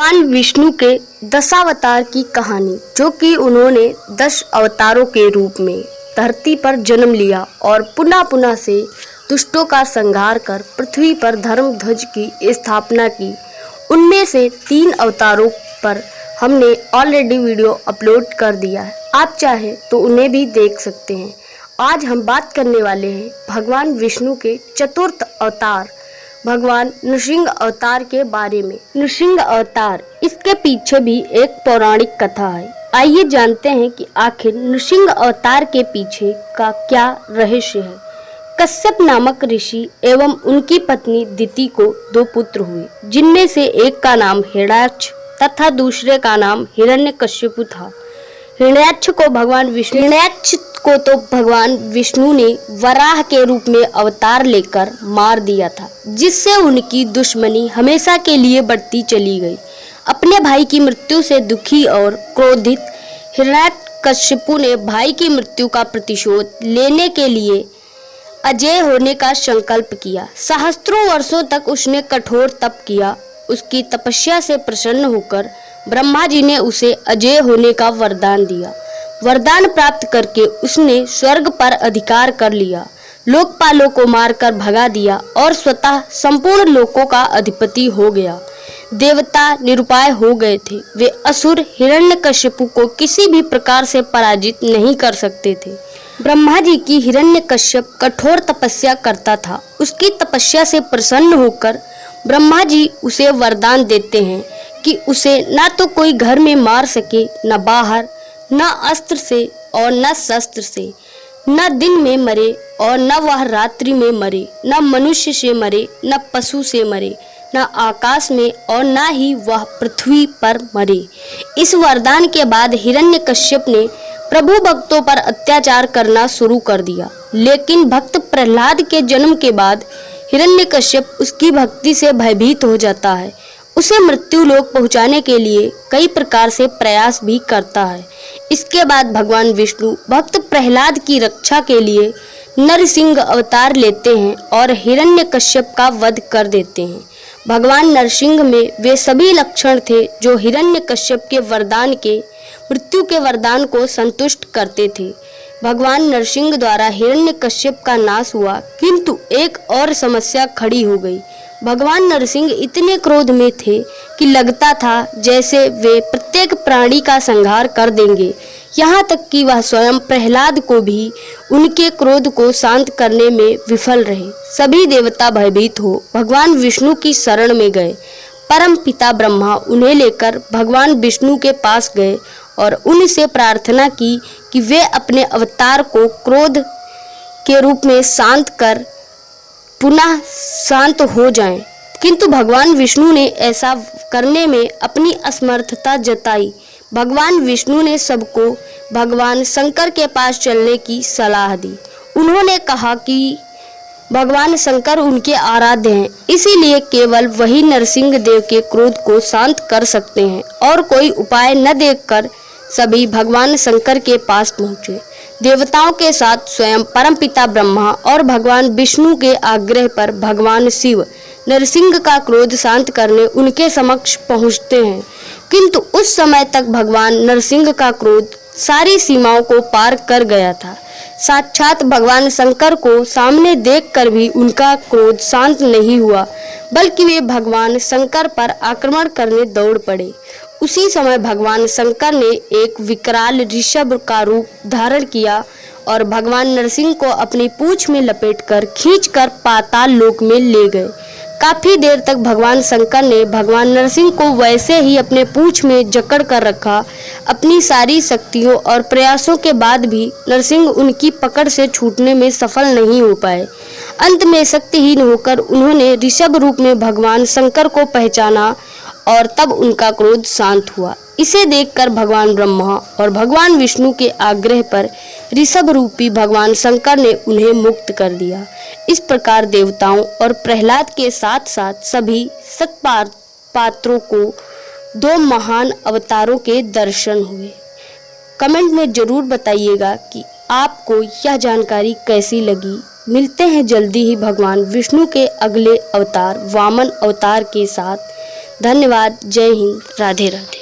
भगवान विष्णु के दशावतार की कहानी, जो कि उन्होंने 10 अवतारों के रूप में धरती पर जन्म लिया और पुनः पुनः से दुष्टों का संहार कर पृथ्वी पर धर्म ध्वज की स्थापना की। उनमें से 3 अवतारों पर हमने ऑलरेडी वीडियो अपलोड कर दिया है, आप चाहे तो उन्हें भी देख सकते हैं। आज हम बात करने वाले हैं भगवान विष्णु के चतुर्थ अवतार भगवान नृसिंह अवतार के बारे में। नृसिंह अवतार, इसके पीछे भी एक पौराणिक कथा है। आइए जानते हैं कि आखिर नृसिंह अवतार के पीछे का क्या रहस्य है। कश्यप नामक ऋषि एवं उनकी पत्नी दिति को 2 पुत्र हुए, जिनमें से एक का नाम हिरण्याक्ष तथा दूसरे का नाम हिरण्यकश्यप था। हिरण्याक्ष को तो भगवान विष्णु ने वराह के रूप में अवतार लेकर मार दिया था, जिससे उनकी दुश्मनी हमेशा के लिए बढ़ती चली गई। अपने भाई की मृत्यु से दुखी और क्रोधित हिरण्यकश्यप ने भाई की मृत्यु का प्रतिशोध लेने के लिए अजेय होने का संकल्प किया। सहस्त्रों वर्षों तक उसने कठोर तप किया। उसकी तपस्या से प्रसन्न होकर ब्रह्मा जी ने उसे अजेय होने का वरदान दिया। वरदान प्राप्त करके उसने स्वर्ग पर अधिकार कर लिया, लोकपालों को मारकर भगा दिया और स्वतः संपूर्ण लोकों का अधिपति हो गया। देवता निरुपाय हो गए थे। वे असुर हिरण्यकश्यप को किसी भी प्रकार से पराजित नहीं कर सकते थे। ब्रह्मा जी की हिरण्यकश्यप कठोर तपस्या करता था। उसकी तपस्या से प्रसन्न होकर ब्रह्मा जी उसे वरदान देते हैं कि उसे न तो कोई घर में मार सके, न बाहर, न अस्त्र से और न शस्त्र से, न दिन में मरे और न वह रात्रि में मरे, न मनुष्य से मरे, न पशु से मरे, न आकाश में और न ही वह पृथ्वी पर मरे। इस वरदान के बाद हिरण्यकश्यप ने प्रभु भक्तों पर अत्याचार करना शुरू कर दिया। लेकिन भक्त प्रहलाद के जन्म के बाद हिरण्यकश्यप उसकी भक्ति से भयभीत हो जाता है। उसे मृत्यु लोक पहुंचाने के लिए कई प्रकार से प्रयास भी करता है। इसके बाद भगवान विष्णु भक्त प्रहलाद की रक्षा के लिए नरसिंह अवतार लेते हैं और हिरण्यकश्यप का वध कर देते हैं। भगवान नरसिंह में वे सभी लक्षण थे जो हिरण्यकश्यप के वरदान के मृत्यु के वरदान को संतुष्ट करते थे। भगवान नरसिंह द्वारा हिरण्यकश्यप का नाश हुआ, किंतु एक और समस्या खड़ी हो गई। भगवान नरसिंह इतने क्रोध में थे कि लगता था जैसे वे प्रत्येक प्राणी का संहार कर देंगे। यहाँ तक कि वह स्वयं प्रहलाद को भी उनके क्रोध को शांत करने में विफल रहे। सभी देवता भयभीत हो भगवान विष्णु की शरण में गए। परम पिता ब्रह्मा उन्हें लेकर भगवान विष्णु के पास गए और उनसे प्रार्थना की कि वे अपने अवतार को क्रोध के रूप में शांत कर पुनः शांत हो जाएं। किंतु भगवान विष्णु ने ऐसा करने में अपनी असमर्थता जताई। भगवान विष्णु ने सबको भगवान शंकर के पास चलने की सलाह दी। उन्होंने कहा कि भगवान शंकर उनके आराध्य हैं, इसीलिए केवल वही नरसिंह देव के क्रोध को शांत कर सकते हैं। और कोई उपाय न देखकर सभी भगवान शंकर के पास पहुँचे। देवताओं के साथ स्वयं परमपिता ब्रह्मा और भगवान विष्णु के आग्रह पर भगवान शिव नरसिंह का क्रोध शांत करने उनके समक्ष पहुँचते हैं। किंतु उस समय तक भगवान नरसिंह का क्रोध सारी सीमाओं को पार कर गया था। साक्षात भगवान शंकर को सामने देखकर भी उनका क्रोध शांत नहीं हुआ, बल्कि वे भगवान शंकर पर आक्रमण करने दौड़ पड़े। उसी समय भगवान शंकर ने एक विकराल ऋषभ का रूप धारण किया और भगवान नरसिंह को अपनी पूंछ में लपेटकर खींचकर पाताल लोक में ले गए। काफी देर तक भगवान शंकर ने भगवान नरसिंह को वैसे ही अपने पूंछ में जकड़ कर रखा। अपनी सारी शक्तियों और प्रयासों के बाद भी नरसिंह उनकी पकड़ से छूटने में सफल नहीं हो पाए। अंत में शक्तिहीन होकर उन्होंने ऋषभ रूप में भगवान शंकर को पहचाना और तब उनका क्रोध शांत हुआ। इसे देखकर भगवान ब्रह्मा और भगवान विष्णु के आग्रह पर ऋषभ रूपी भगवान शंकर ने उन्हें मुक्त कर दिया। इस प्रकार देवताओं और प्रहलाद के साथ साथ सभी सत्पात्रों को 2 महान अवतारों के दर्शन हुए। कमेंट में जरूर बताइएगा कि आपको यह जानकारी कैसी लगी। मिलते हैं जल्दी ही भगवान विष्णु के अगले अवतार वामन अवतार के साथ। धन्यवाद। जय हिंद। राधे राधे।